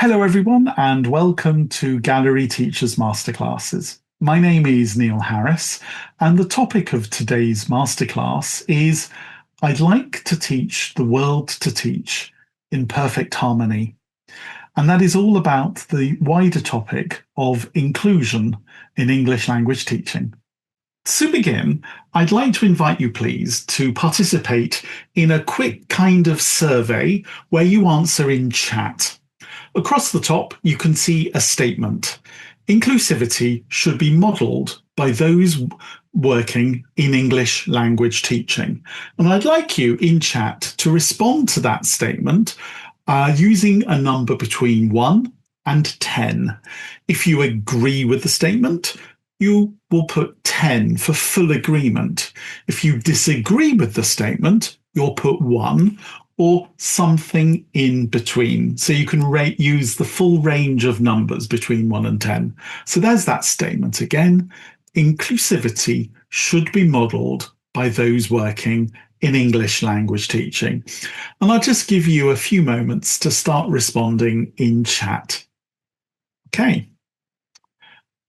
Hello, everyone, and welcome to Gallery Teachers Masterclasses. My name is Neil Harris, and the topic of today's masterclass is I'd like to teach the world to teach in perfect harmony. And that is all about the wider topic of inclusion in English language teaching. To begin, I'd like to invite you, please, to participate in a quick kind of survey where you answer in chat. Across the top, you can see a statement. Inclusivity should be modelled by those working in English language teaching. And I'd like you in chat to respond to that statement using a number between 1 and 10. If you agree with the statement, you will put 10 for full agreement. If you disagree with the statement, you'll put 1 or something in between. So you can use the full range of numbers between 1 and 10. So there's that statement again. Inclusivity should be modelled by those working in English language teaching. And I'll just give you a few moments to start responding in chat. Okay.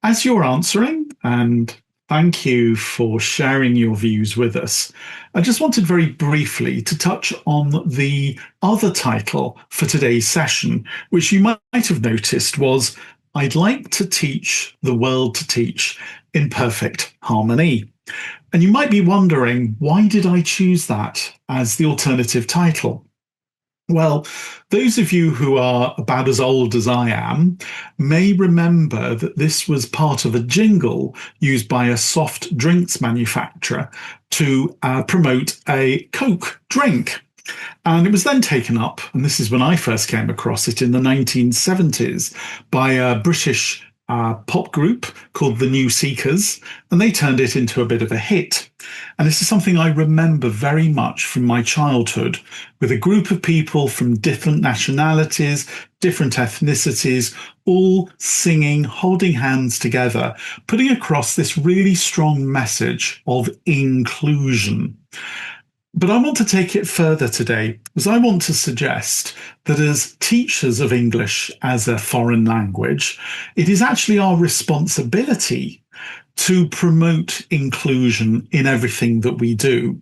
As you're answering, and thank you for sharing your views with us, I just wanted very briefly to touch on the other title for today's session, which you might have noticed was I'd like to teach the world to teach in perfect harmony. And you might be wondering, why did I choose that as the alternative title? Well, those of you who are about as old as I am may remember that this was part of a jingle used by a soft drinks manufacturer to promote a Coke drink. And it was then taken up, and this is when I first came across it in the 1970s, by a British pop group called the New Seekers, and they turned it into a bit of a hit. And this is something I remember very much from my childhood, with a group of people from different nationalities, different ethnicities, all singing, holding hands together, putting across this really strong message of inclusion. But I want to take it further today, because I want to suggest that as teachers of English as a foreign language, it is actually our responsibility to promote inclusion in everything that we do.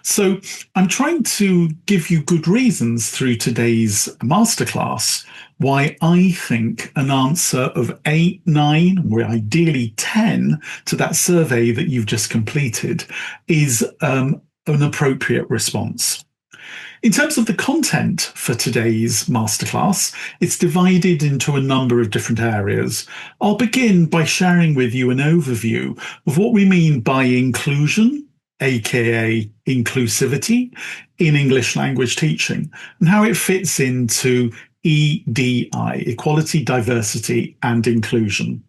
So I'm trying to give you good reasons through today's masterclass why I think an answer of 8, 9, or ideally 10 to that survey that you've just completed is an appropriate response. In terms of the content for today's masterclass, it's divided into a number of different areas. I'll begin by sharing with you an overview of what we mean by inclusion, aka inclusivity, in English language teaching, and how it fits into EDI, equality, diversity, and inclusion.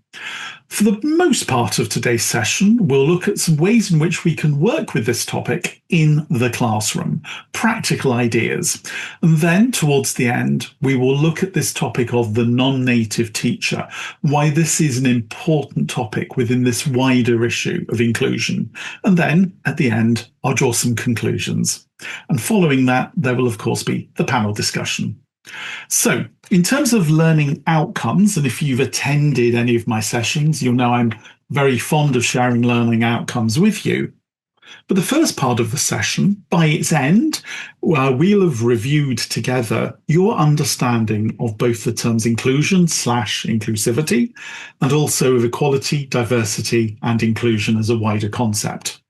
For the most part of today's session, we'll look at some ways in which we can work with this topic in the classroom, practical ideas. And then towards the end, we will look at this topic of the non-native teacher, why this is an important topic within this wider issue of inclusion. And then at the end, I'll draw some conclusions. And following that, there will of course be the panel discussion. So, in terms of learning outcomes, and if you've attended any of my sessions, you'll know I'm very fond of sharing learning outcomes with you. But the first part of the session, by its end, we'll have reviewed together your understanding of both the terms inclusion/inclusivity and also of equality, diversity, and inclusion as a wider concept.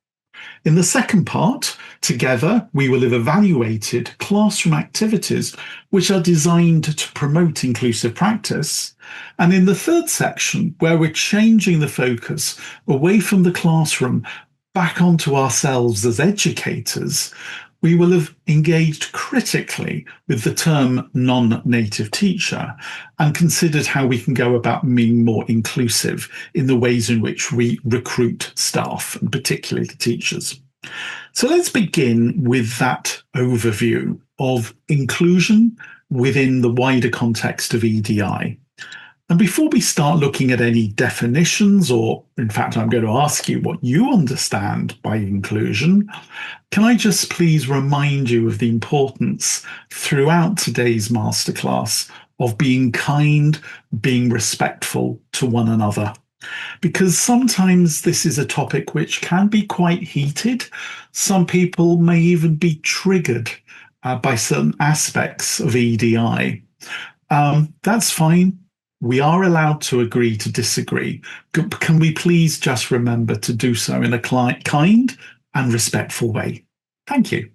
In the second part, together, we will have evaluated classroom activities which are designed to promote inclusive practice. And in the third section, where we're changing the focus away from the classroom back onto ourselves as educators, we will have engaged critically with the term non-native teacher and considered how we can go about being more inclusive in the ways in which we recruit staff, and particularly the teachers. So let's begin with that overview of inclusion within the wider context of EDI. And before we start looking at any definitions, or in fact, I'm going to ask you what you understand by inclusion, can I just please remind you of the importance throughout today's masterclass of being kind, being respectful to one another. Because sometimes this is a topic which can be quite heated. Some people may even be triggered by certain aspects of EDI. That's fine. We are allowed to agree to disagree. Can we please just remember to do so in a kind and respectful way? Thank you.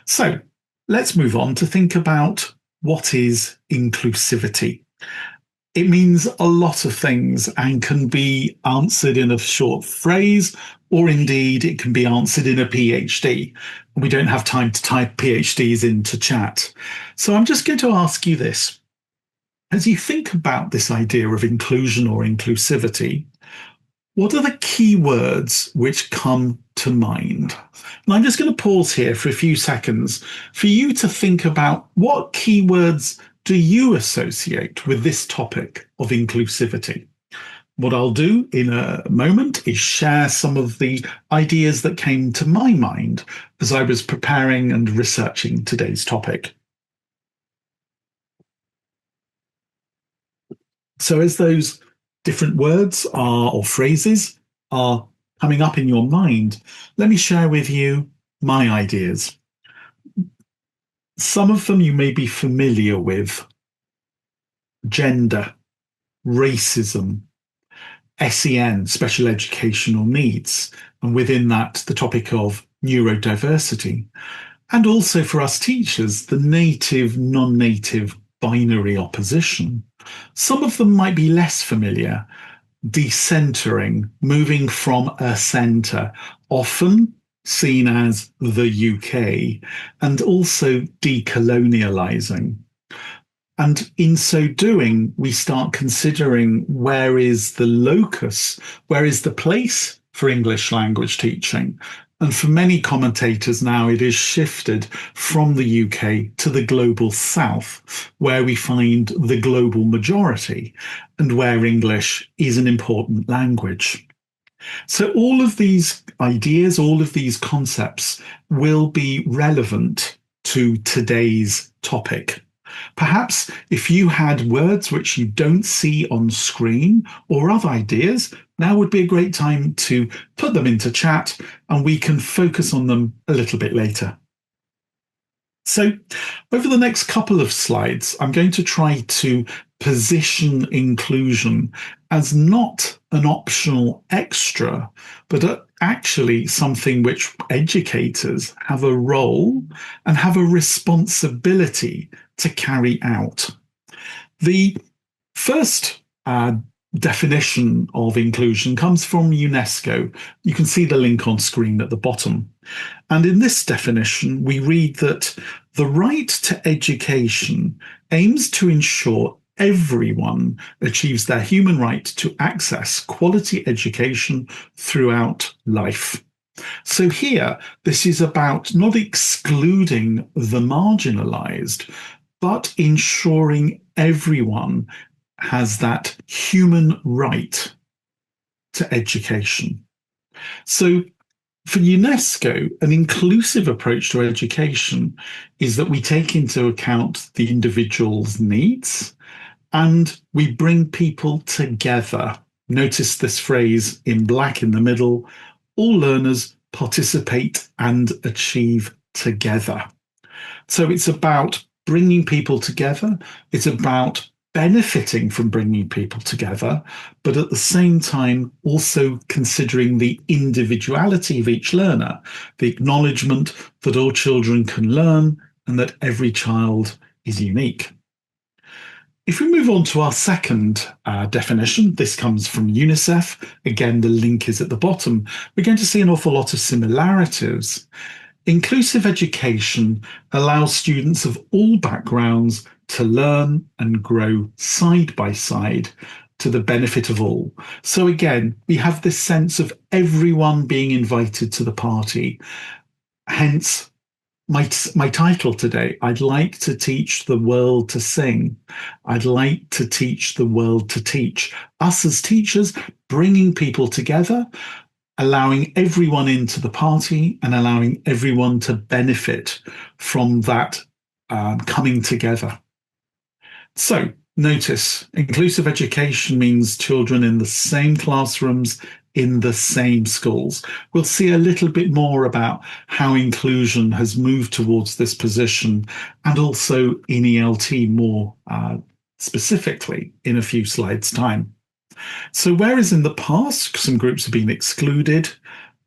So let's move on to think about what is inclusivity. It means a lot of things and can be answered in a short phrase, or indeed it can be answered in a PhD. We don't have time to type PhDs into chat. So I'm just going to ask you this. As you think about this idea of inclusion or inclusivity, what are the key words which come to mind? And I'm just going to pause here for a few seconds for you to think about what keywords do you associate with this topic of inclusivity. What I'll do in a moment is share some of the ideas that came to my mind as I was preparing and researching today's topic. So as those different words or phrases are coming up in your mind, let me share with you my ideas. Some of them you may be familiar with: gender, racism, SEN, special educational needs, and within that, the topic of neurodiversity. And also for us teachers, the native, non-native binary opposition. Some of them might be less familiar: decentering, moving from a centre, often seen as the UK, and also decolonialising. And in so doing, we start considering where is the locus, where is the place for English language teaching. And for many commentators now, it is shifted from the UK to the global south, where we find the global majority and where English is an important language. So all of these ideas, all of these concepts will be relevant to today's topic. Perhaps if you had words which you don't see on screen or other ideas, now would be a great time to put them into chat and we can focus on them a little bit later. So over the next couple of slides, I'm going to try to position inclusion as not an optional extra, but actually something which educators have a role and have a responsibility to carry out. The first definition of inclusion comes from UNESCO. You can see the link on screen at the bottom. And in this definition, we read that the right to education aims to ensure everyone achieves their human right to access quality education throughout life. So here, this is about not excluding the marginalized, but ensuring everyone has that human right to education. So for UNESCO, an inclusive approach to education is that we take into account the individual's needs and we bring people together. Notice this phrase in black in the middle: all learners participate and achieve together. So it's about bringing people together. It's about benefiting from bringing people together, but at the same time, also considering the individuality of each learner, the acknowledgement that all children can learn and that every child is unique. If we move on to our second definition, this comes from UNICEF. Again, the link is at the bottom. We're going to see an awful lot of similarities. Inclusive education allows students of all backgrounds to learn and grow side by side to the benefit of all. So again, we have this sense of everyone being invited to the party. Hence, my title today: I'd like to teach the world to sing. I'd like to teach the world to teach. Us as teachers, bringing people together, allowing everyone into the party and allowing everyone to benefit from that coming together. So notice inclusive education means children in the same classrooms, in the same schools. We'll see a little bit more about how inclusion has moved towards this position and also in ELT more specifically in a few slides' time. So whereas in the past some groups have been excluded,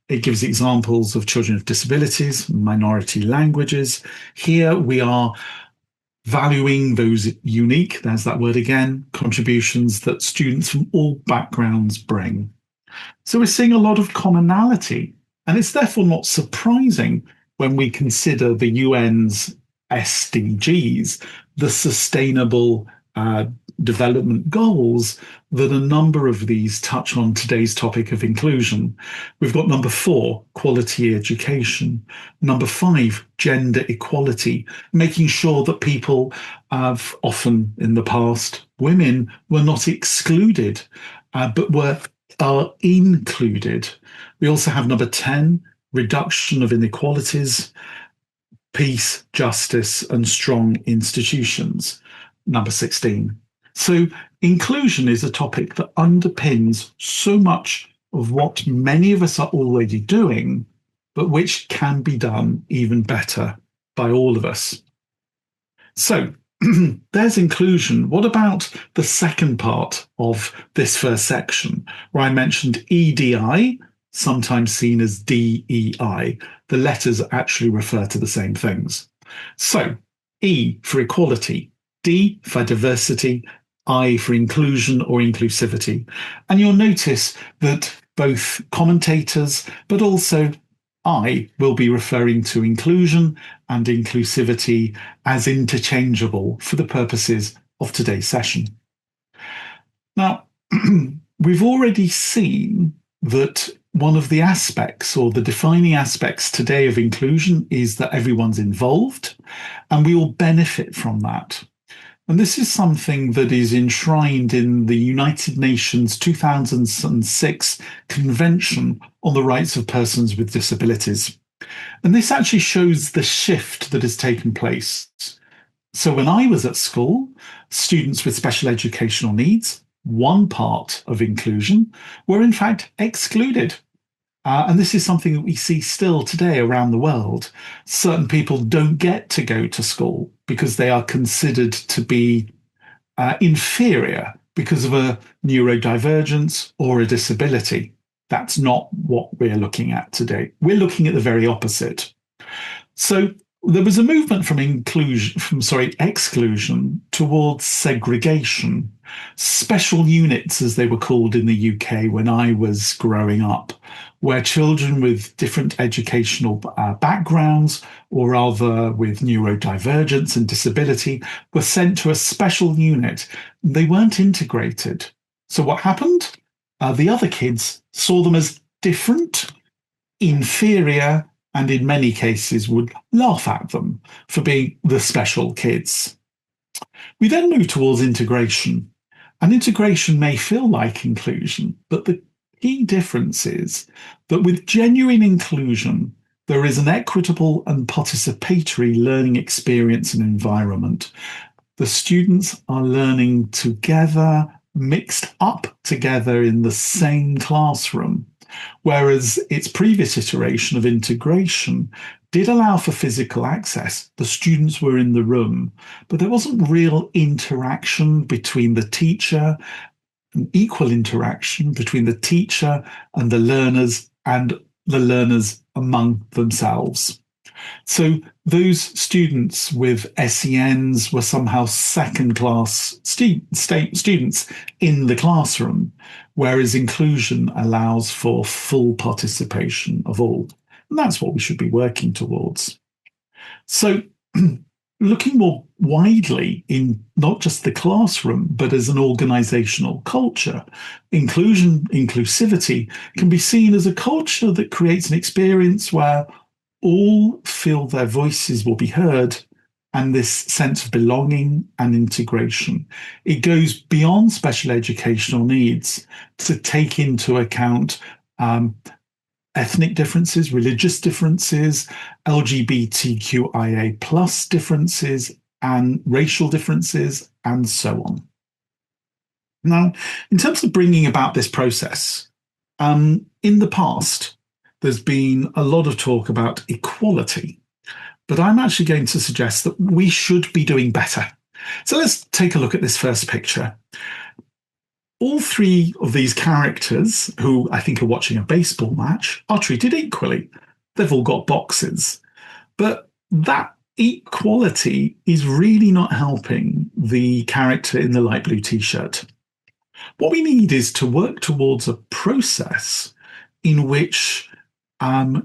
it gives examples of children with disabilities, minority languages. Here we are valuing those unique, there's that word again, contributions that students from all backgrounds bring. So we're seeing a lot of commonality, and it's therefore not surprising when we consider the UN's SDGs, the Sustainable Development Goals, that a number of these touch on today's topic of inclusion. We've got number 4, quality education. Number 5, gender equality, making sure that people have often in the past, women were not excluded, but are included. We also have number 10, reduction of inequalities, peace, justice, and strong institutions. Number 16. So inclusion is a topic that underpins so much of what many of us are already doing, but which can be done even better by all of us. So there's inclusion. What about the second part of this first section, where I mentioned EDI, sometimes seen as DEI? The letters actually refer to the same things. So E for equality, D for diversity, I for inclusion or inclusivity. And you'll notice that both commentators, but also I will be referring to inclusion and inclusivity as interchangeable for the purposes of today's session. Now, we've already seen that one of the aspects or the defining aspects today of inclusion is that everyone's involved and we all benefit from that. And this is something that is enshrined in the United Nations 2006 Convention on the Rights of Persons with Disabilities. And this actually shows the shift that has taken place. So when I was at school, students with special educational needs, one part of inclusion, were in fact excluded. And this is something that we see still today around the world. Certain people don't get to go to school because they are considered to be inferior because of a neurodivergence or a disability. That's not what we're looking at today. We're looking at the very opposite. So there was a movement from exclusion towards segregation. Special units, as they were called in the UK when I was growing up, where children with different educational backgrounds, or rather with neurodivergence and disability, were sent to a special unit. They weren't integrated. So what happened? The other kids saw them as different, inferior, and in many cases would laugh at them for being the special kids. We then move towards integration. And integration may feel like inclusion, but the key difference is that with genuine inclusion, there is an equitable and participatory learning experience and environment. The students are learning together, mixed up together in the same classroom, whereas its previous iteration of integration did allow for physical access. The students were in the room, but there wasn't real interaction between the teacher, an equal interaction between the teacher and the learners among themselves. So those students with SENs were somehow second-class students in the classroom, whereas inclusion allows for full participation of all. And that's what we should be working towards. So looking more widely in not just the classroom, but as an organizational culture, inclusivity can be seen as a culture that creates an experience where all feel their voices will be heard and this sense of belonging and integration. It goes beyond special educational needs to take into account ethnic differences, religious differences, LGBTQIA plus differences, and racial differences, and so on. Now, in terms of bringing about this process, in the past, there's been a lot of talk about equality, but I'm actually going to suggest that we should be doing better. So let's take a look at this first picture. All three of these characters, who I think are watching a baseball match, are treated equally. They've all got boxes. But that equality is really not helping the character in the light blue t-shirt. What we need is to work towards a process in which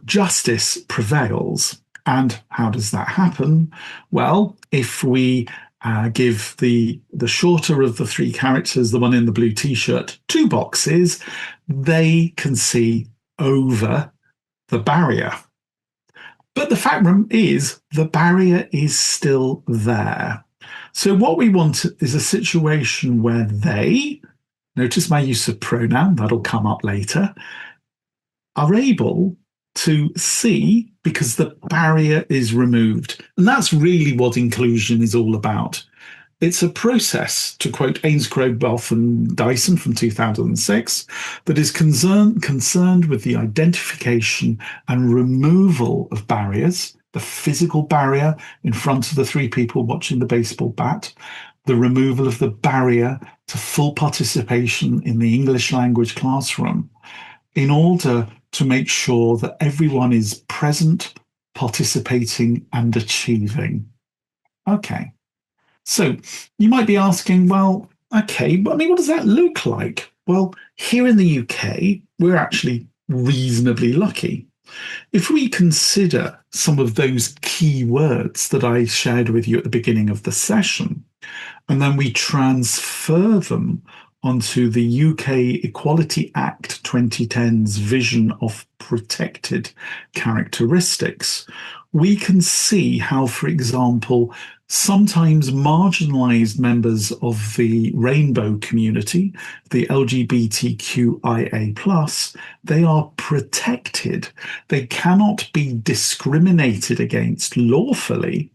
justice prevails. And how does that happen? Well, if we give the shorter of the three characters, the one in the blue t-shirt, two boxes, they can see over the barrier. But the fact is, the barrier is still there. So what we want is a situation where they, notice my use of pronoun, that'll come up later, are able to see because the barrier is removed. And that's really what inclusion is all about. It's a process, to quote Ainsgrove, Both and Dyson from 2006, that is concerned with the identification and removal of barriers, the physical barrier in front of the three people watching the baseball bat, the removal of the barrier to full participation in the English language classroom, in order to make sure that everyone is present, participating, and achieving. Okay. So you might be asking, well, okay, but I mean, what does that look like? Well, here in the UK, we're actually reasonably lucky. If we consider some of those key words that I shared with you at the beginning of the session, and then we transfer them onto the UK Equality Act 2010's vision of protected characteristics, we can see how, for example, sometimes marginalized members of the rainbow community, the LGBTQIA+, they are protected. They cannot be discriminated against lawfully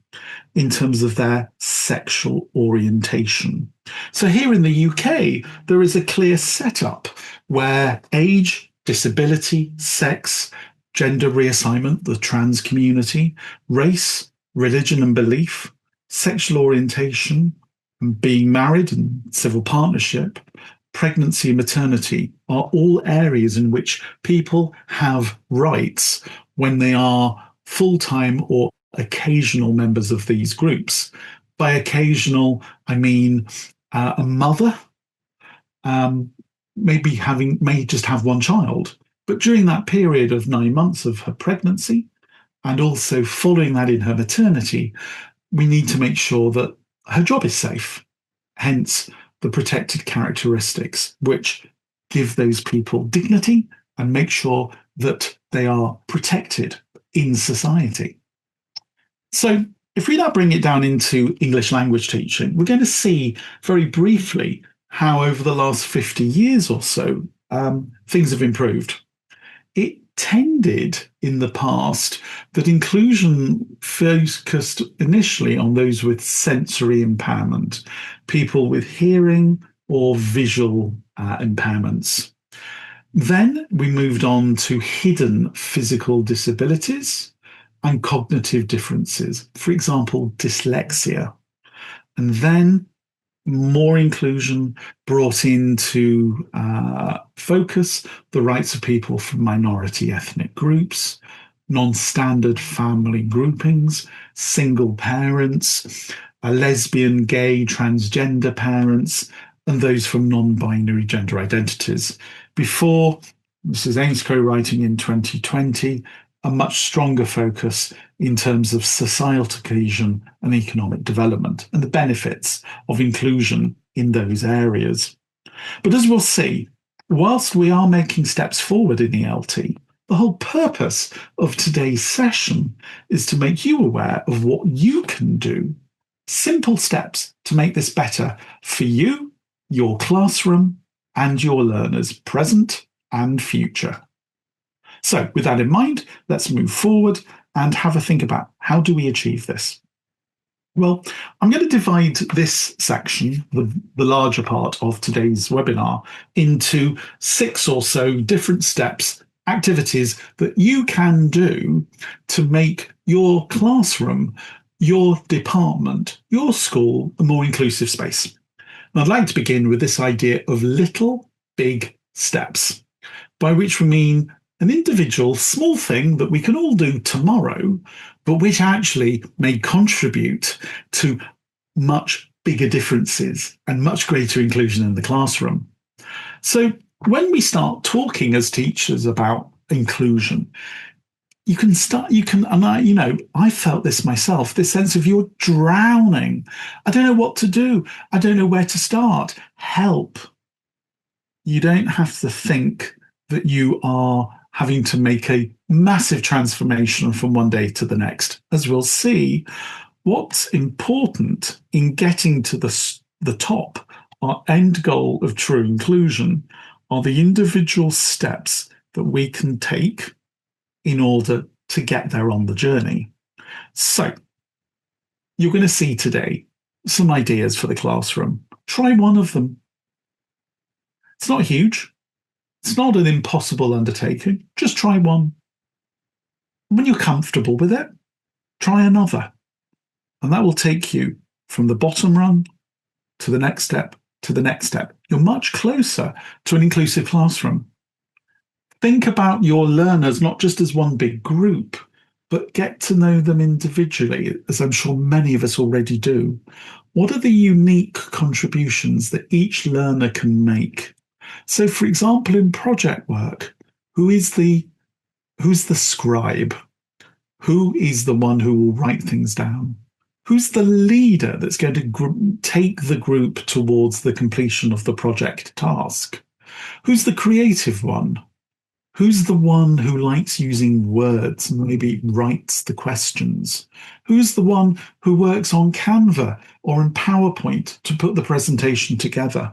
in terms of their sexual orientation. So here in the UK, there is a clear setup where age, disability, sex, gender reassignment, the trans community, race, religion and belief, sexual orientation, being married and civil partnership, pregnancy and maternity are all areas in which people have rights when they are full-time or occasional members of these groups. By occasional, I mean a mother may just have one child, but during that period of 9 months of her pregnancy, and also following that in her maternity, we need to make sure that her job is safe. Hence, the protected characteristics, which give those people dignity and make sure that they are protected in society. So if we now bring it down into English language teaching, we're going to see very briefly how over the last 50 years or so, things have improved. It tended in the past that inclusion focused initially on those with sensory impairment, people with hearing or visual impairments. Then we moved on to hidden physical disabilities and cognitive differences, for example, dyslexia. And then more inclusion brought into focus the rights of people from minority ethnic groups, non-standard family groupings, single parents, lesbian, gay, transgender parents, and those from non-binary gender identities. Before, this is Ainscow writing in 2020, a much stronger focus in terms of societal cohesion and economic development and the benefits of inclusion in those areas. But as we'll see, whilst we are making steps forward in ELT, the whole purpose of today's session is to make you aware of what you can do, simple steps to make this better for you, your classroom, and your learners, present and future. So with that in mind, let's move forward and have a think about how do we achieve this? Well, I'm going to divide this section, the larger part of today's webinar, into 6 or so different steps, activities that you can do to make your classroom, your department, your school a more inclusive space. And I'd like to begin with this idea of little big steps, by which we mean an individual small thing that we can all do tomorrow, but which actually may contribute to much bigger differences and much greater inclusion in the classroom. So when we start talking as teachers about inclusion, I felt this myself, this sense of you're drowning. I don't know what to do. I don't know where to start. Help. You don't have to think that you are having to make a massive transformation from one day to the next. As we'll see, what's important in getting to the top, our end goal of true inclusion, are the individual steps that we can take in order to get there on the journey. So, you're going to see today some ideas for the classroom. Try one of them. It's not huge. It's not an impossible undertaking. Just try one. When you're comfortable with it, try another. And that will take you from the bottom rung to the next step, to the next step. You're much closer to an inclusive classroom. Think about your learners not just as one big group, but get to know them individually, as I'm sure many of us already do. What are the unique contributions that each learner can make? So, for example, in project work, who's the scribe? Who is the one who will write things down? Who's the leader that's going to take the group towards the completion of the project task? Who's the creative one? Who's the one who likes using words and maybe writes the questions? Who's the one who works on Canva or in PowerPoint to put the presentation together?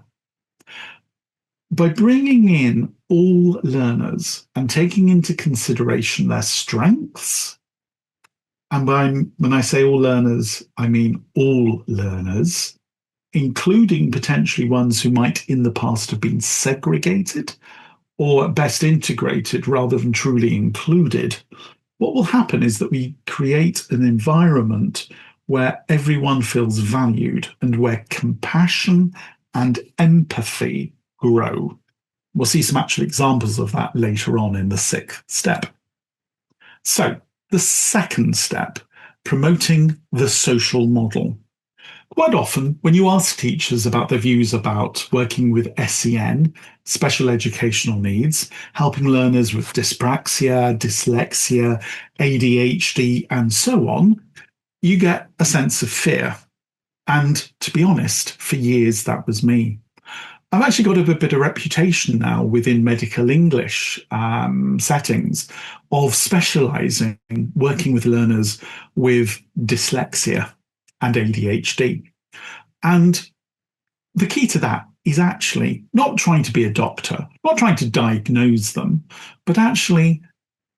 By bringing in all learners and taking into consideration their strengths, and when I say all learners, I mean all learners, including potentially ones who might in the past have been segregated or at best integrated rather than truly included, what will happen is that we create an environment where everyone feels valued and where compassion and empathy grow. We'll see some actual examples of that later on in the 6th step. So, the 2nd step, promoting the social model. Quite often, when you ask teachers about their views about working with SEN, special educational needs, helping learners with dyspraxia, dyslexia, ADHD, and so on, you get a sense of fear. And to be honest, for years, that was me. I've actually got a bit of reputation now within medical English settings of specialising, working with learners with dyslexia and ADHD. And the key to that is actually not trying to be a doctor, not trying to diagnose them, but actually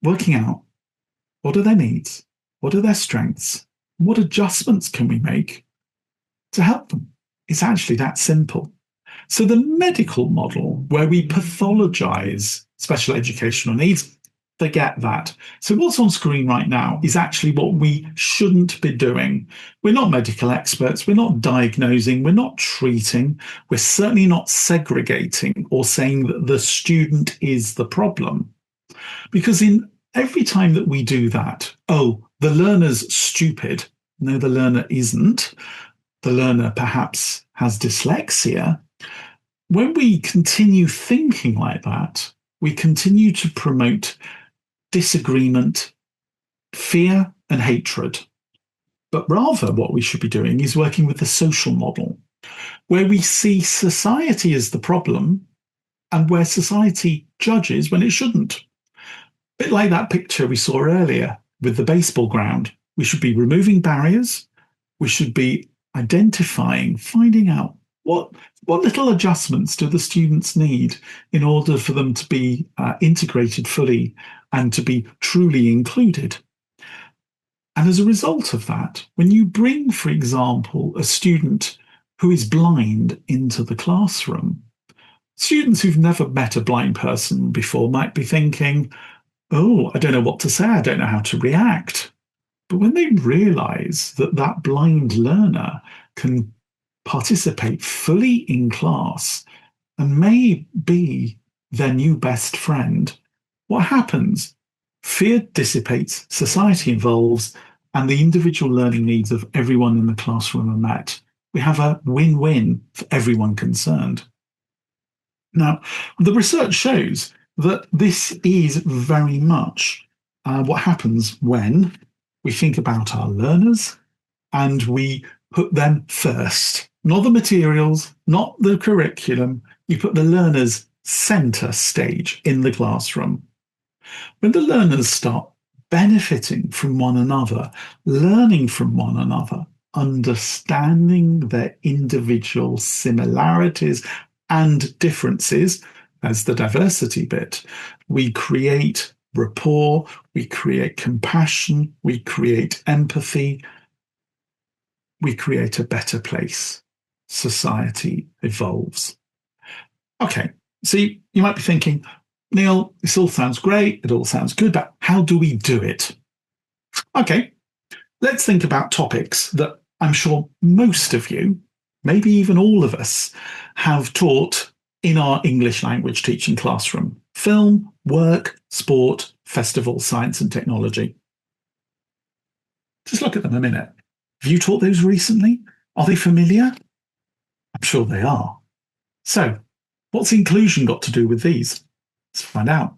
working out what are their needs, what are their strengths, what adjustments can we make to help them. It's actually that simple. So the medical model, where we pathologize special educational needs, forget that. So what's on screen right now is actually what we shouldn't be doing. We're not medical experts. We're not diagnosing. We're not treating. We're certainly not segregating or saying that the student is the problem. Because in every time that we do that, oh, the learner's stupid. No, the learner isn't. The learner perhaps has dyslexia. When we continue thinking like that, we continue to promote disagreement, fear, and hatred. But rather, what we should be doing is working with the social model, where we see society as the problem and where society judges when it shouldn't. A bit like that picture we saw earlier with the baseball ground. We should be removing barriers. We should be identifying, finding out what little adjustments do the students need in order for them to be integrated fully and to be truly included. And as a result of that, when you bring, for example, a student who is blind into the classroom, students who've never met a blind person before might be thinking, oh, I don't know what to say, I don't know how to react. But when they realize that that blind learner can participate fully in class and may be their new best friend, what happens? Fear dissipates, society evolves, and the individual learning needs of everyone in the classroom are met. We have a win-win for everyone concerned. Now, the research shows that this is very much what happens when we think about our learners and we put them first. Not the materials, not the curriculum. You put the learners center stage in the classroom. When the learners start benefiting from one another, learning from one another, understanding their individual similarities and differences, as the diversity bit, we create rapport, we create compassion, we create empathy, we create a better place. Society evolves. Okay, so you might be thinking, Neil, this all sounds great, it all sounds good, but how do we do it? Okay, let's think about topics that I'm sure most of you, maybe even all of us, have taught in our English language teaching classroom: film, work, sport, festival, science and technology. Just look at them a minute. Have you taught those recently? Are they familiar? I'm sure they are. So, what's inclusion got to do with these? Let's find out.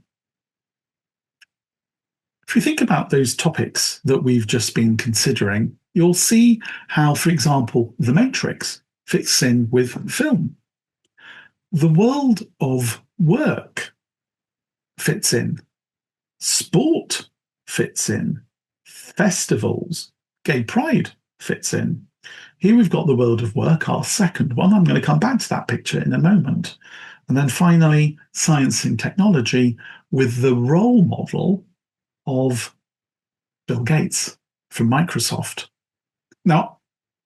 If you think about those topics that we've just been considering, you'll see how, for example, the matrix fits in with film. The world of work fits in. Sport fits in. Festivals, gay pride fits in. Here we've got the world of work, our second one. I'm going to come back to that picture in a moment. And then finally, science and technology with the role model of Bill Gates from Microsoft. Now,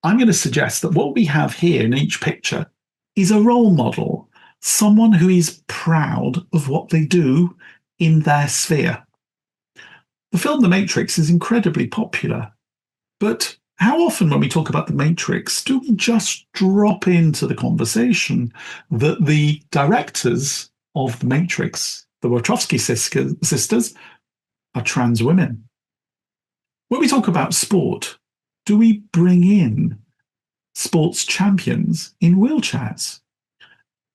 I'm going to suggest that what we have here in each picture is a role model, someone who is proud of what they do in their sphere. The film The Matrix is incredibly popular, but how often when we talk about The Matrix do we just drop into the conversation that the directors of The Matrix, the Wachowski sisters, are trans women? When we talk about sport, do we bring in sports champions in wheelchairs?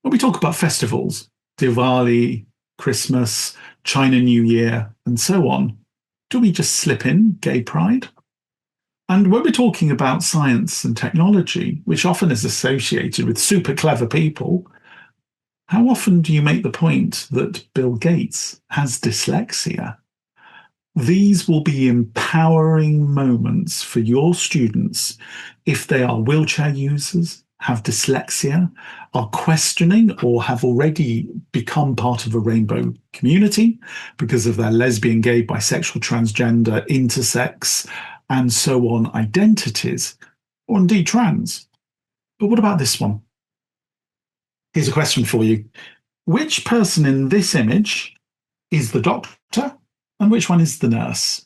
When we talk about festivals, Diwali, Christmas, China New Year, and so on, do we just slip in gay pride? And when we're talking about science and technology, which often is associated with super clever people, how often do you make the point that Bill Gates has dyslexia? These will be empowering moments for your students if they are wheelchair users, have dyslexia, are questioning, or have already become part of a rainbow community because of their lesbian, gay, bisexual, transgender, intersex, and so on identities, or indeed trans. But what about this one? Here's a question for you. Which person in this image is the doctor and which one is the nurse?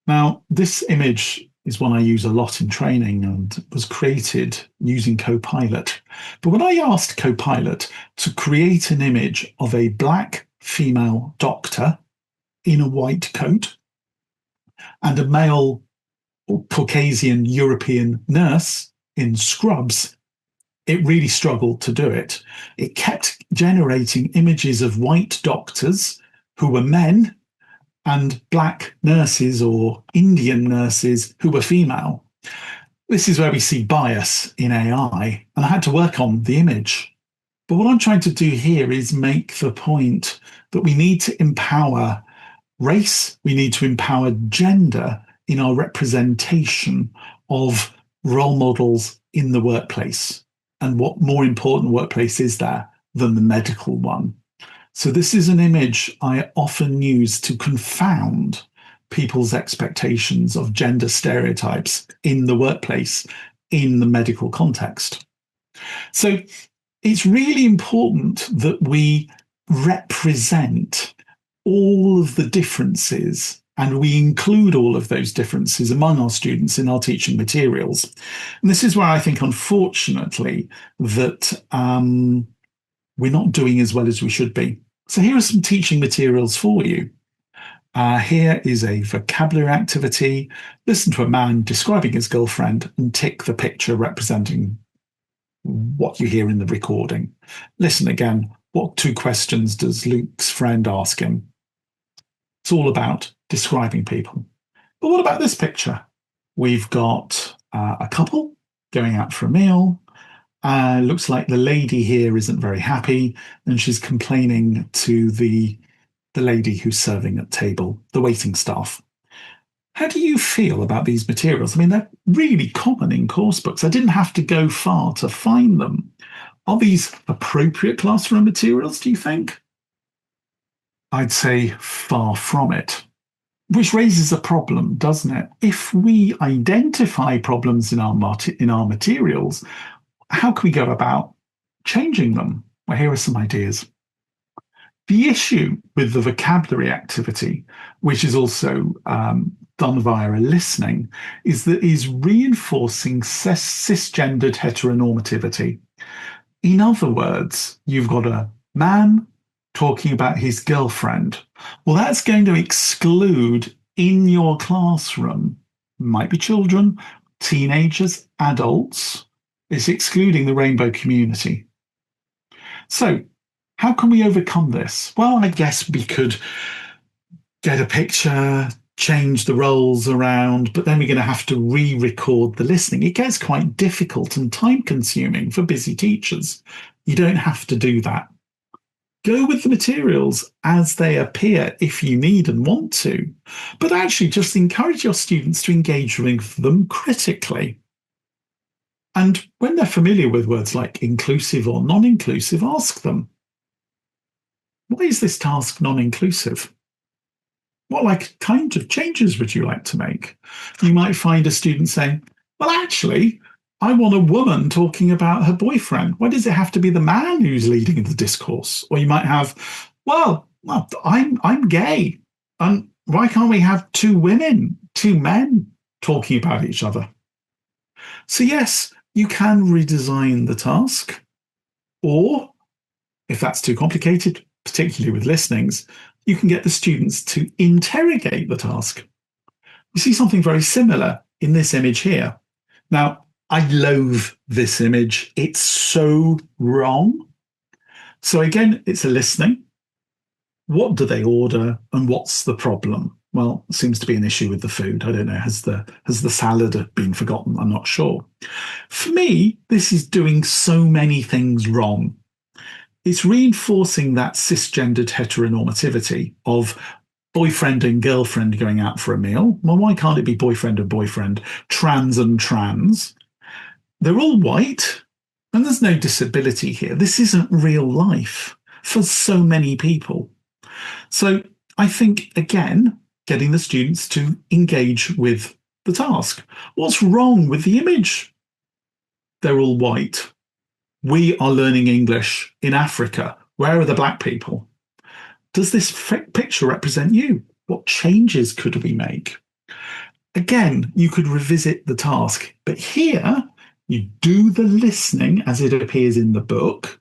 Now, this image is one I use a lot in training and was created using Copilot. But when I asked Copilot to create an image of a black female doctor in a white coat and a male or Caucasian European nurse in scrubs, it really struggled to do it. It kept generating images of white doctors who were men and black nurses or Indian nurses who were female. This is where we see bias in AI, and I had to work on the image. But what I'm trying to do here is make the point that we need to empower race, we need to empower gender in our representation of role models in the workplace. And what more important workplace is there than the medical one? So this is an image I often use to confound people's expectations of gender stereotypes in the workplace, in the medical context. So it's really important that we represent all of the differences and we include all of those differences among our students in our teaching materials. And this is where I think, unfortunately, that we're not doing as well as we should be. So here are some teaching materials for you. Here is a vocabulary activity. Listen to a man describing his girlfriend and tick the picture representing what you hear in the recording. Listen again. What 2 questions does Luke's friend ask him? It's all about describing people. But what about this picture? We've got a couple going out for a meal. Looks like the lady here isn't very happy, and she's complaining to the lady who's serving at table, the waiting staff. How do you feel about these materials? I mean, they're really common in course books. I didn't have to go far to find them. Are these appropriate classroom materials, do you think? I'd say far from it. Which raises a problem, doesn't it? If we identify problems in our materials, how can we go about changing them? Well, here are some ideas. The issue with the vocabulary activity, which is also done via a listening, is that is reinforcing cisgendered heteronormativity. In other words, you've got a man talking about his girlfriend. Well, that's going to exclude in your classroom, might be children, teenagers, adults. It's excluding the rainbow community. So how can we overcome this? Well, I guess we could get a picture, change the roles around, but then we're going to have to re-record the listening. It gets quite difficult and time-consuming for busy teachers. You don't have to do that. Go with the materials as they appear if you need and want to, but actually just encourage your students to engage with them critically. And when they're familiar with words like inclusive or non-inclusive, ask them, why is this task non-inclusive? What kind of changes would you like to make? You might find a student saying, well, actually, I want a woman talking about her boyfriend. Why does it have to be the man who's leading the discourse? Or you might have, well, I'm gay. And why can't we have 2 women, 2 men talking about each other? So yes, you can redesign the task. Or if that's too complicated, particularly with listenings, you can get the students to interrogate the task. You see something very similar in this image here. Now, I loathe this image. It's so wrong. So again, it's a listening. What do they order and what's the problem? Well, it seems to be an issue with the food. I don't know. Has the salad been forgotten? I'm not sure. For me, this is doing so many things wrong. It's reinforcing that cisgendered heteronormativity of boyfriend and girlfriend going out for a meal. Well, why can't it be boyfriend and boyfriend, trans and trans? They're all white, and there's no disability here. This isn't real life for so many people. So I think, again, getting the students to engage with the task. What's wrong with the image? They're all white. We are learning English in Africa. Where are the black people? Does this picture represent you? What changes could we make? Again, you could revisit the task, but here you do the listening as it appears in the book.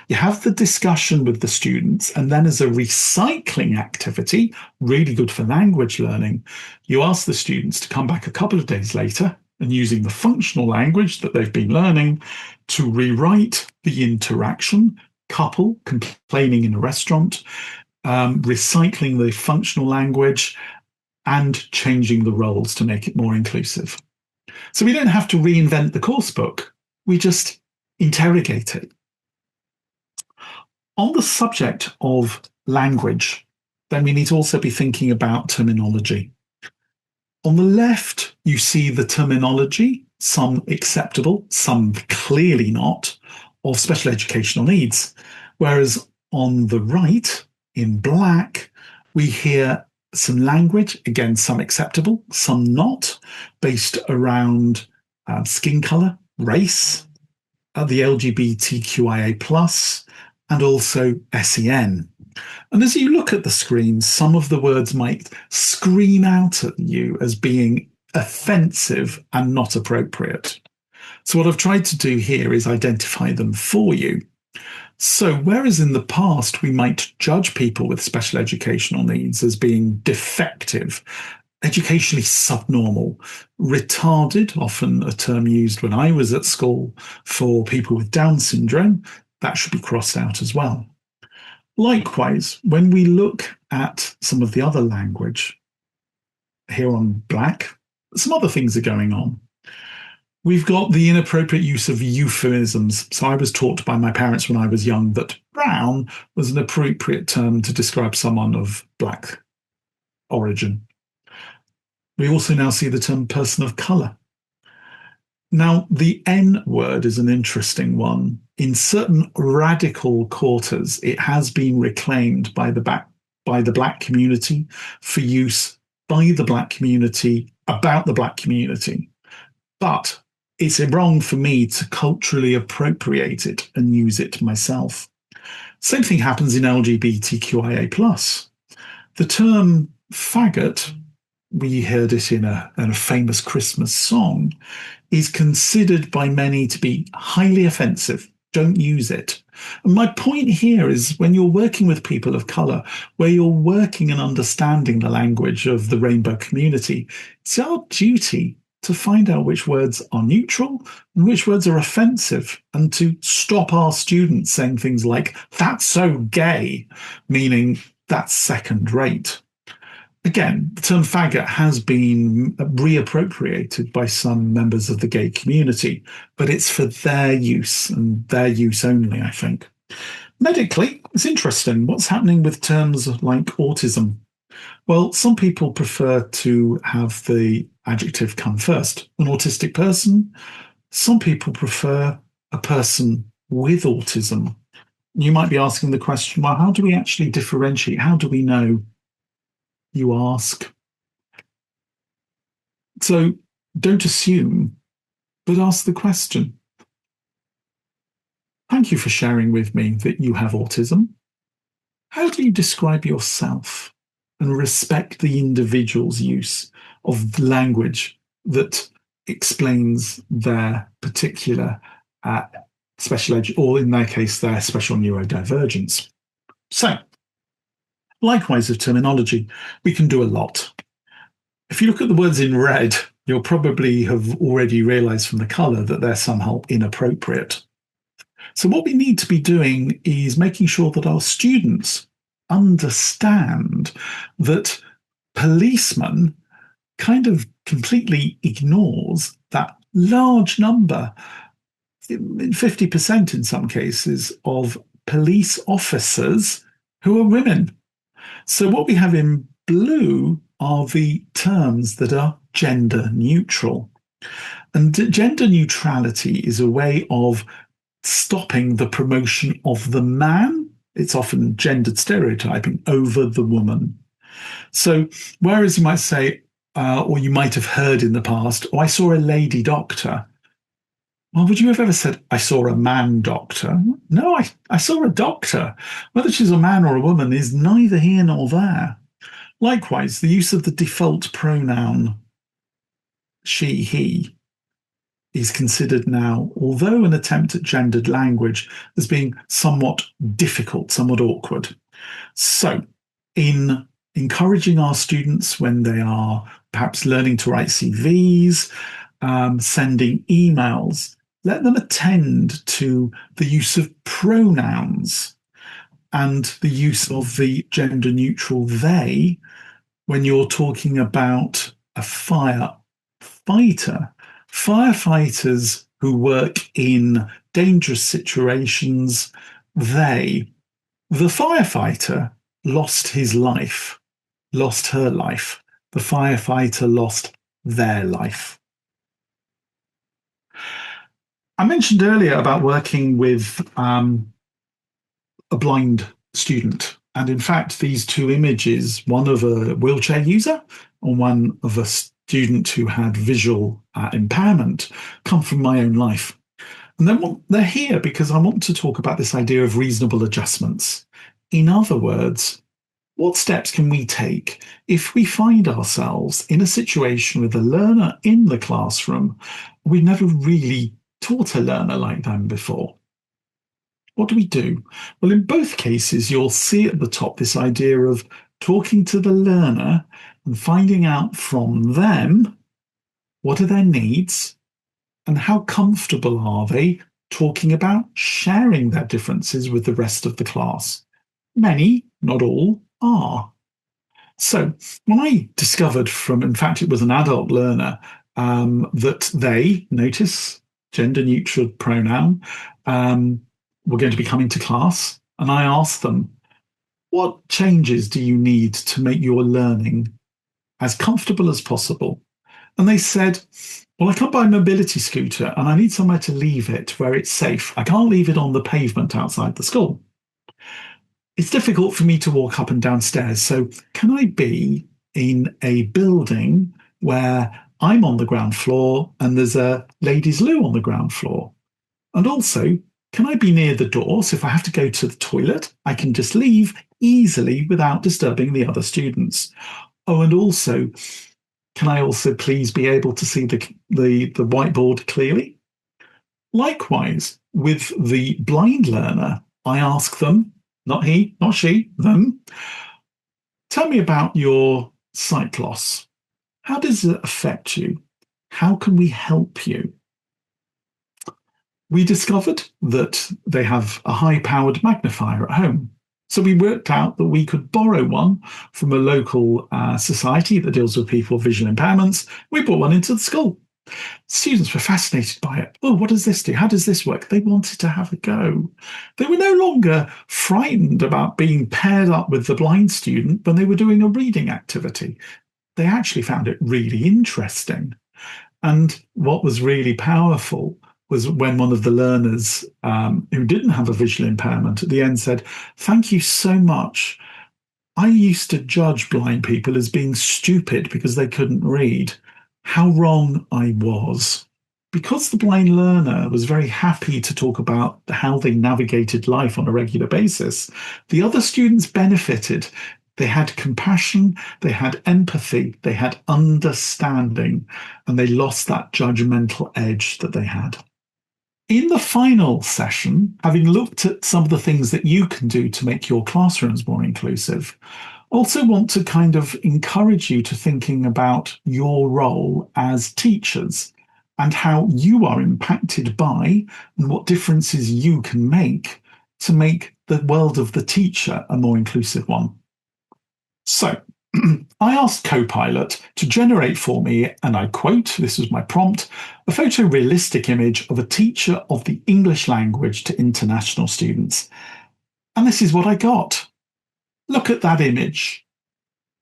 You have the discussion with the students, and then as a recycling activity, really good for language learning, you ask the students to come back a couple of days later and using the functional language that they've been learning to rewrite the interaction, couple complaining in a restaurant, recycling the functional language, and changing the roles to make it more inclusive. So we don't have to reinvent the course book. We just interrogate it. On the subject of language, then we need to also be thinking about terminology. On the left, you see the terminology, some acceptable, some clearly not, of special educational needs. Whereas on the right, in black, we hear some language, again, some acceptable, some not, based around skin color, race, the LGBTQIA+, and also SEN. And as you look at the screen, some of the words might scream out at you as being offensive and not appropriate. So what I've tried to do here is identify them for you. So whereas in the past we might judge people with special educational needs as being defective, educationally subnormal, retarded, often a term used when I was at school for people with Down syndrome, that should be crossed out as well. Likewise, when we look at some of the other language here on black, some other things are going on. We've got the inappropriate use of euphemisms. So I was taught by my parents when I was young that brown was an appropriate term to describe someone of black origin. We also now see the term person of colour. Now, the N word is an interesting one. In certain radical quarters, it has been reclaimed by the black community for use by the black community about the black community. But it's wrong for me to culturally appropriate it and use it myself. Same thing happens in LGBTQIA+. The term faggot, we heard it in a famous Christmas song, is considered by many to be highly offensive. Don't use it. And my point here is when you're working with people of colour, where you're working and understanding the language of the rainbow community, it's our duty to find out which words are neutral and which words are offensive, and to stop our students saying things like, that's so gay, meaning that's second rate. Again, the term faggot has been reappropriated by some members of the gay community, but it's for their use and their use only, I think. Medically, it's interesting. What's happening with terms like autism? Well, some people prefer to have the adjective come first. An autistic person. Some people prefer a person with autism. You might be asking the question, well, how do we actually differentiate? How do we know? You ask. So don't assume, but ask the question. Thank you for sharing with me that you have autism. How do you describe yourself? And respect the individual's use of language that explains their particular special or in their case, their special neurodivergence. So, likewise of terminology, we can do a lot. If you look at the words in red, you'll probably have already realized from the color that they're somehow inappropriate. So what we need to be doing is making sure that our students understand that policeman kind of completely ignores that large number, 50% in some cases, of police officers who are women. So what we have in blue are the terms that are gender neutral. And gender neutrality is a way of stopping the promotion of the man. It's often gendered stereotyping over the woman. So whereas you might say, or you might have heard in the past, oh, I saw a lady doctor. Well, would you have ever said, I saw a man doctor? No, I saw a doctor. Whether she's a man or a woman is neither here nor there. Likewise, the use of the default pronoun she, he is considered now, although an attempt at gendered language, as being somewhat difficult, somewhat awkward. So, in encouraging our students when they are perhaps learning to write CVs, sending emails, let them attend to the use of pronouns and the use of the gender neutral they when you're talking about a firefighter. Firefighters who work in dangerous situations, the firefighter lost his life, lost her life. The firefighter lost their life. I mentioned earlier about working with a blind student And in fact, these two images, one of a wheelchair user and one of a student who had visual impairment, come from my own life. And then they're here because I want to talk about this idea of reasonable adjustments. In other words, what steps can we take if we find ourselves in a situation with a learner in the classroom? We've never really taught a learner like them before. What do we do? Well, in both cases, you'll see at the top this idea of talking to the learner and finding out from them what are their needs and how comfortable are they talking about sharing their differences with the rest of the class. Many, not all, are. So when I discovered from, in fact, it was an adult learner, that they, notice gender neutral pronoun, were going to be coming to class, and I asked them, what changes do you need to make your learning as comfortable as possible? And they said, well, I come by a mobility scooter and I need somewhere to leave it where it's safe. I can't leave it on the pavement outside the school. It's difficult for me to walk up and down stairs. So can I be in a building where I'm on the ground floor and there's a ladies' loo on the ground floor? And also, can I be near the door? So if I have to go to the toilet, I can just leave easily without disturbing the other students. Oh, and also, can I also please be able to see the whiteboard clearly? Likewise, with the blind learner, I ask them, not he, not she, them, tell me about your sight loss. How does it affect you? How can we help you? We discovered that they have a high-powered magnifier at home. So we worked out that we could borrow one from a local society that deals with people with visual impairments. We brought one into the school. Students were fascinated by it. Oh, what does this do? How does this work? They wanted to have a go. They were no longer frightened about being paired up with the blind student when they were doing a reading activity. They actually found it really interesting. And what was really powerful was when one of the learners who didn't have a visual impairment at the end said, thank you so much. I used to judge blind people as being stupid because they couldn't read. How wrong I was. Because the blind learner was very happy to talk about how they navigated life on a regular basis, the other students benefited. They had compassion, they had empathy, they had understanding, and they lost that judgmental edge that they had. In the final session, having looked at some of the things that you can do to make your classrooms more inclusive, also want to kind of encourage you to thinking about your role as teachers and how you are impacted by and what differences you can make to make the world of the teacher a more inclusive one. So I asked Copilot to generate for me, and I quote, this was my prompt, a photorealistic image of a teacher of the English language to international students. And this is what I got. Look at that image.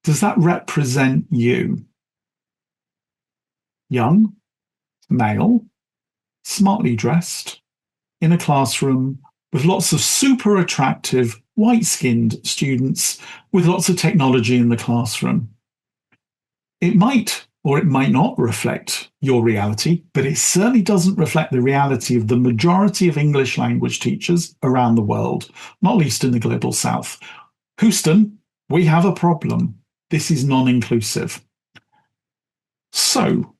Does that represent you? Young, male, smartly dressed, in a classroom with lots of super attractive, white-skinned students with lots of technology in the classroom. It might or it might not reflect your reality, but it certainly doesn't reflect the reality of the majority of English language teachers around the world, not least in the global south. Houston, we have a problem. This is non-inclusive. So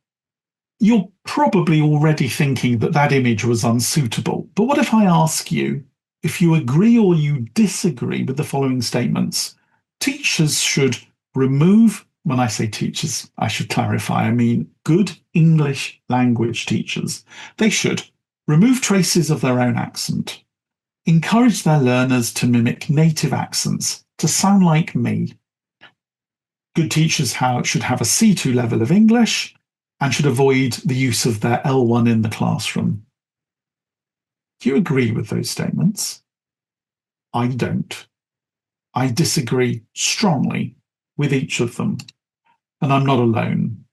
you're probably already thinking that that image was unsuitable. But what if I ask you if you agree or you disagree with the following statements? Teachers should remove, when I say teachers, I should clarify, I mean good English language teachers. They should remove traces of their own accent, encourage their learners to mimic native accents, to sound like me. Good teachers should have a C2 level of English and should avoid the use of their L1 in the classroom. Do you agree with those statements? I don't. I disagree strongly with each of them, and I'm not alone.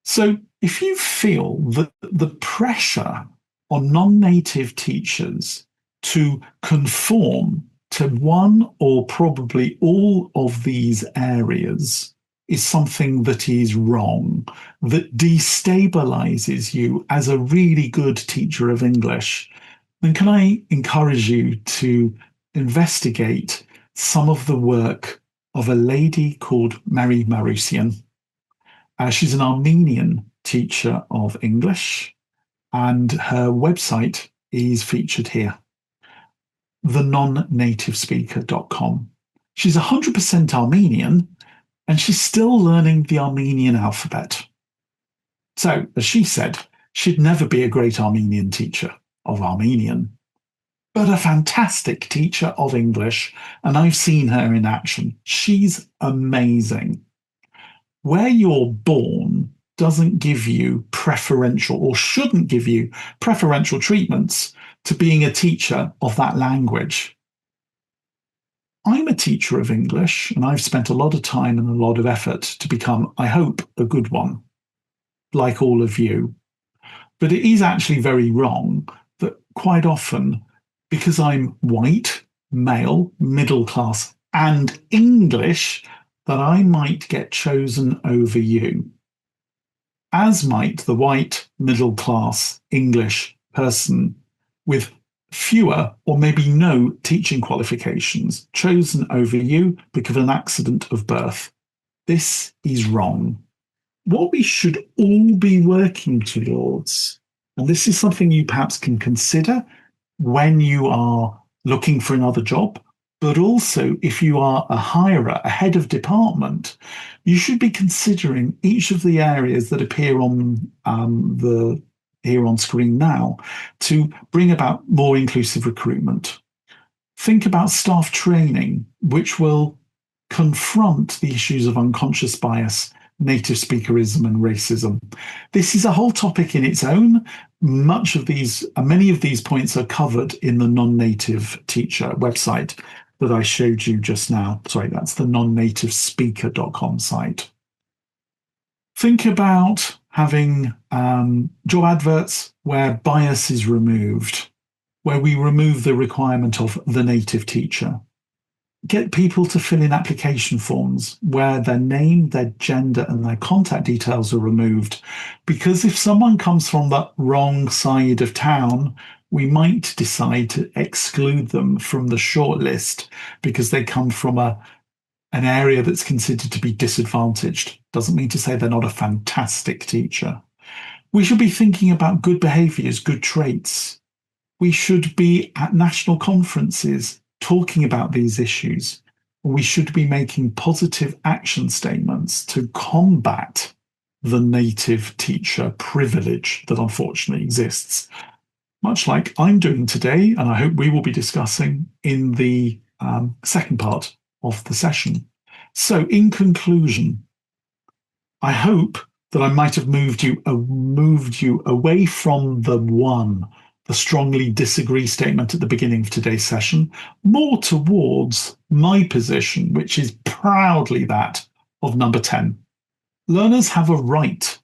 So if you feel that the pressure on non-native teachers to conform So one or probably all of these areas is something that is wrong, that destabilizes you as a really good teacher of English, then can I encourage you to investigate some of the work of a lady called Mary Marusian. She's an Armenian teacher of English, and her website is featured here, thenonnnativespeaker.com. She's 100% Armenian, and she's still learning the Armenian alphabet. So, as she said, she'd never be a great Armenian teacher of Armenian, but a fantastic teacher of English, and I've seen her in action. She's amazing. Where you're born doesn't give you preferential, or shouldn't give you preferential treatments to being a teacher of that language. I'm a teacher of English, and I've spent a lot of time and a lot of effort to become, I hope, a good one, like all of you. But it is actually very wrong that quite often, because I'm white, male, middle class, and English, that I might get chosen over you, as might the white, middle class, English person with fewer or maybe no teaching qualifications chosen over you because of an accident of birth. This is wrong. What we should all be working towards, and this is something you perhaps can consider when you are looking for another job, but also if you are a hirer, a head of department, you should be considering each of the areas that appear on here on screen now to bring about more inclusive recruitment. Think about staff training, which will confront the issues of unconscious bias, native speakerism, and racism. This is a whole topic in its own. Many of these points are covered in the non-native teacher website that I showed you just now. Sorry, that's the nonnativespeaker.com site. Think about having job adverts where bias is removed, where we remove the requirement of the native teacher. Get people to fill in application forms where their name, their gender, and their contact details are removed. Because if someone comes from the wrong side of town, we might decide to exclude them from the shortlist because they come from an area that's considered to be disadvantaged. Doesn't mean to say they're not a fantastic teacher. We should be thinking about good behaviours, good traits. We should be at national conferences talking about these issues. We should be making positive action statements to combat the native teacher privilege that unfortunately exists, much like I'm doing today, and I hope we will be discussing in the second part of the session. So, in conclusion, I hope that I might have moved you away from the strongly disagree statement at the beginning of today's session, more towards my position, which is proudly that of number 10. Learners have a right,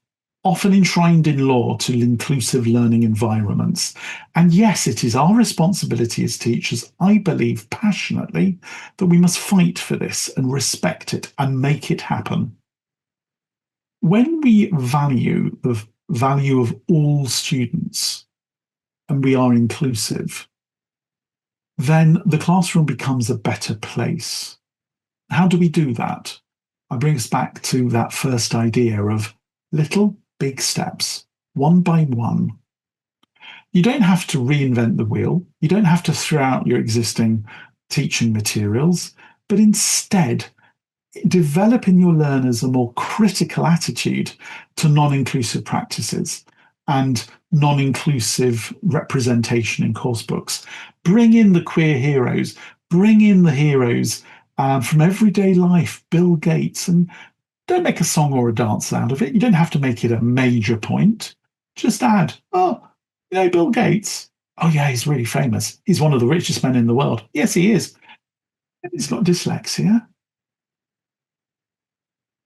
often enshrined in law, to inclusive learning environments. And yes, it is our responsibility as teachers, I believe passionately, that we must fight for this and respect it and make it happen. When we value the value of all students and we are inclusive, then the classroom becomes a better place. How do we do that? I bring us back to that first idea of little big steps, one by one. You don't have to reinvent the wheel. You don't have to throw out your existing teaching materials, but instead develop in your learners a more critical attitude to non-inclusive practices and non-inclusive representation in course books. Bring in the queer heroes, bring in the heroes from everyday life, Bill Gates, and don't make a song or a dance out of it. You don't have to make it a major point. Just add, Bill Gates. Oh yeah, he's really famous. He's one of the richest men in the world. Yes, he is. He's got dyslexia.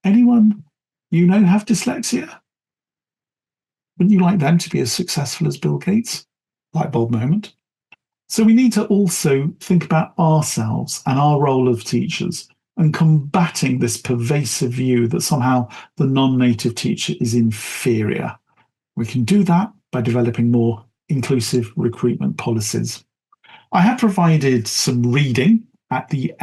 Anyone you know have dyslexia? Wouldn't you like them to be as successful as Bill Gates? Light bulb moment. So we need to also think about ourselves and our role of teachers and combating this pervasive view that somehow the non-native teacher is inferior. We can do that by developing more inclusive recruitment policies. I have provided some reading at the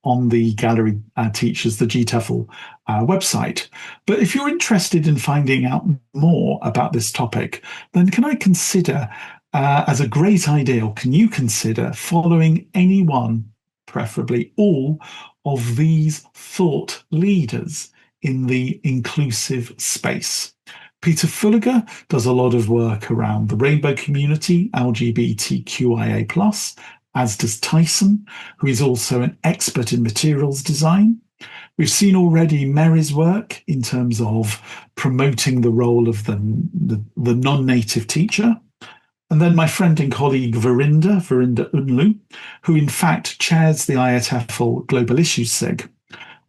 on the Gallery Teachers, the GTEFL website. But if you're interested in finding out more about this topic, then can I consider as a great idea, or can you consider following anyone, preferably all, of these thought leaders in the inclusive space? Peter Fulliger does a lot of work around the rainbow community, LGBTQIA+, as does Tyson, who is also an expert in materials design. We've seen already Mary's work in terms of promoting the role of the non-native teacher. And then my friend and colleague Verinder Unlu, who in fact chairs the IETFL Global Issues SIG.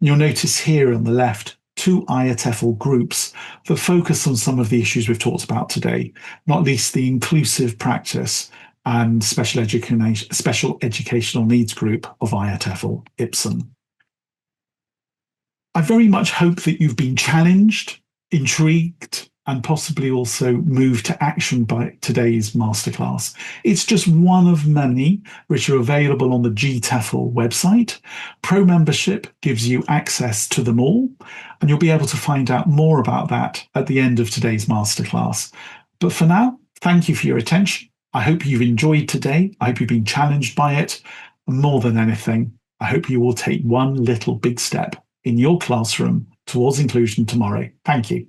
You'll notice here on the left, two IETFL groups that focus on some of the issues we've talked about today, not least the inclusive practice and special educational needs group of IETFL, IPSON. I very much hope that you've been challenged, intrigued, and possibly also moved to action by today's masterclass. It's just one of many which are available on the GTEFL website. Pro membership gives you access to them all, and you'll be able to find out more about that at the end of today's masterclass. But for now, thank you for your attention. I hope you've enjoyed today. I hope you've been challenged by it. And more than anything, I hope you will take one little big step in your classroom towards inclusion tomorrow. Thank you.